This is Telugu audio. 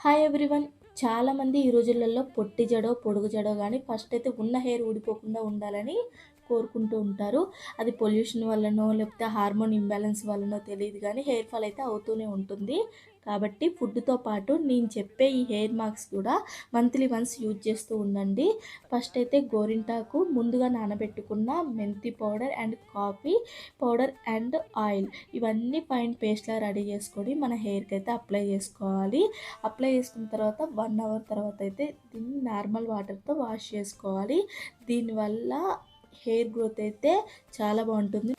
Hi everyone. చాలామంది ఈ రోజులలో పొట్టి జడో, పొడుగు జడో గానీ ఫస్ట్ అయితే ఉన్న హెయిర్ ఊడిపోకుండా ఉండాలని కోరుకుంటూ ఉంటారు. అది పొల్యూషన్ వల్లనో, లేకపోతే హార్మోన్ ఇంబాలెన్స్ వల్లనో తెలీదు గానీ హెయిర్ ఫాల్ అయితే అవుతూనే ఉంటుంది. కాబట్టి ఫుడ్‌తో పాటు నేను చెప్పే ఈ హెయిర్ మాస్క్ కూడా మంత్లీ వన్స్ యూజ్ చేస్తూ ఉండండి. ఫస్ట్ అయితే గోరింటాకు, ముందుగా నానబెట్టుకున్న మెంతి powder and coffee powder and oil ఇవన్నీ ఫైన్ పేస్ట్‌లా రెడీ చేసుకొని మన హెయిర్‌కి అయితే అప్లై చేసుకోవాలి. అప్లై చేసుకున్న తర్వాత 1 అవర్ తర్వాత అయితే దీన్ని నార్మల్ వాటర్‌తో వాష్ చేసుకోవాలి. దీనివల్ల హెయిర్ గ్రోత్ అయితే చాలా బాగుంటుంది.